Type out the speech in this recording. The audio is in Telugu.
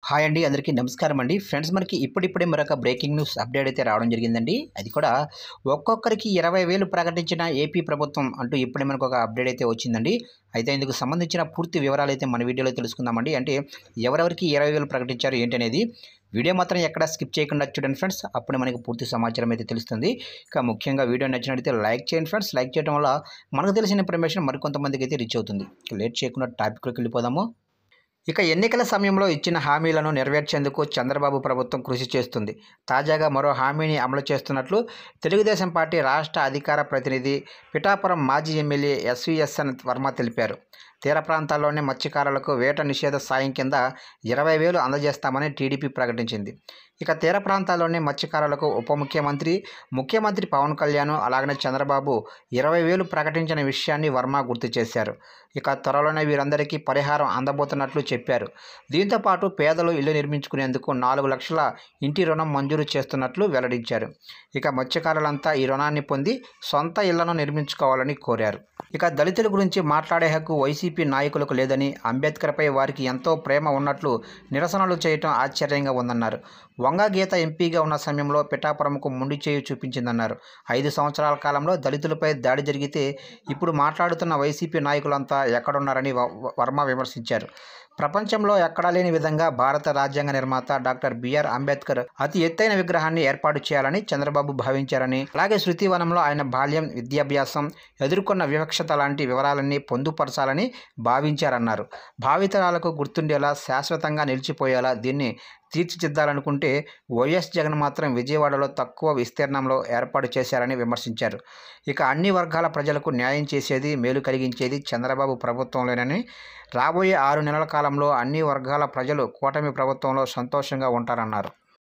హాయ్ అండి, అందరికీ నమస్కారం అండి. ఫ్రెండ్స్, మనకి ఇప్పుడిప్పుడే మరొక బ్రేకింగ్ న్యూస్ అప్డేట్ అయితే రావడం జరిగిందండి. అది కూడా ఒక్కొక్కరికి 20,000 ప్రకటించిన ఏపీ ప్రభుత్వం అంటూ ఇప్పుడే మనకు ఒక అప్డేట్ అయితే వచ్చిందండి. అయితే ఇందుకు సంబంధించిన పూర్తి వివరాలు అయితే మన వీడియోలో తెలుసుకుందామండి. అంటే ఎవరెవరికి 20,000 ప్రకటించారు ఏంటనేది వీడియో మాత్రం ఎక్కడ స్కిప్ చేయకుండా చూడండి ఫ్రెండ్స్. అప్పుడే మనకి పూర్తి సమాచారం అయితే తెలుస్తుంది. ఇక ముఖ్యంగా వీడియో నచ్చినట్లయితే లైక్ చేయండి ఫ్రెండ్స్. లైక్ చేయడం వల్ల మనకు తెలిసిన ఇన్ఫర్మేషన్ మరికొంతమందికి అయితే రీచ్ అవుతుంది. లేట్ చేయకుండా టాపిక్లోకి వెళ్ళిపోదాము. ఇక ఎన్నికల సమయంలో ఇచ్చిన హామీలను నెరవేర్చేందుకు చంద్రబాబు ప్రభుత్వం కృషి చేస్తుంది. తాజాగా మరో హామీని అమలు చేస్తున్నట్లు తెలుగుదేశం పార్టీ రాష్ట్ర అధికార ప్రతినిధి, పిఠాపురం మాజీ ఎమ్మెల్యే ఎస్వీఎస్ఎన్ వర్మ తెలిపారు. తీర ప్రాంతాల్లోని మత్స్యకారులకు వేట నిషేధ సాయం కింద 20,000 అందజేస్తామని టీడీపీ ప్రకటించింది. ఇక తీర ప్రాంతాల్లోని మత్స్యకారులకు ఉప ముఖ్యమంత్రి, ముఖ్యమంత్రి పవన్ కళ్యాణ్ అలాగనే చంద్రబాబు 20,000 ప్రకటించిన విషయాన్ని వర్మ గుర్తు చేశారు. ఇక త్వరలోనే వీరందరికీ పరిహారం అందబోతున్నట్లు చెప్పారు. దీంతోపాటు పేదలు ఇల్లు నిర్మించుకునేందుకు 4 లక్షల ఇంటి రుణం మంజూరు చేస్తున్నట్లు వెల్లడించారు. ఇక మత్స్యకారులంతా ఈ రుణాన్ని పొంది సొంత ఇళ్లను నిర్మించుకోవాలని కోరారు. ఇక దళితుల గురించి మాట్లాడే హక్కు వైసీపీ నాయకులకు లేదని, అంబేద్కర్పై వారికి ఎంతో ప్రేమ ఉన్నట్లు నిరసనలు చేయటం ఆశ్చర్యంగా ఉందన్నారు. వంగ గీత ఎంపీగా ఉన్న సమయంలో పిఠాపురంకు మొండి చేయి చూపించిందన్నారు. 5 సంవత్సరాల కాలంలో దళితులపై దాడి జరిగితే ఇప్పుడు మాట్లాడుతున్న వైసీపీ నాయకులంతా ఎక్కడున్నారని వర్మ విమర్శించారు. ప్రపంచంలో ఎక్కడా లేని విధంగా భారత రాజ్యాంగ నిర్మాత డాక్టర్ బిఆర్ అంబేద్కర్ అతి ఎత్తైన విగ్రహాన్ని ఏర్పాటు చేయాలని చంద్రబాబు భావించారని, అలాగే శృతివనంలో ఆయన బాల్యం, విద్యాభ్యాసం, ఎదుర్కొన్న వివక్షత లాంటి వివరాలన్నీ పొందుపరచాలని భావించారన్నారు. భావితరాలకు గుర్తుండేలా, శాశ్వతంగా నిలిచిపోయేలా దీన్ని తీర్చిదిద్దాలనుకుంటే వైఎస్ జగన్ మాత్రం విజయవాడలో తక్కువ విస్తీర్ణంలో ఏర్పాటు చేశారని విమర్శించారు. ఇక అన్ని వర్గాల ప్రజలకు న్యాయం చేసేది, మేలు కలిగించేది చంద్రబాబు ప్రభుత్వంలోనని, రాబోయే 6 నెలల కాలంలో అన్ని వర్గాల ప్రజలు కూటమి ప్రభుత్వంలో సంతోషంగా ఉంటారన్నారు.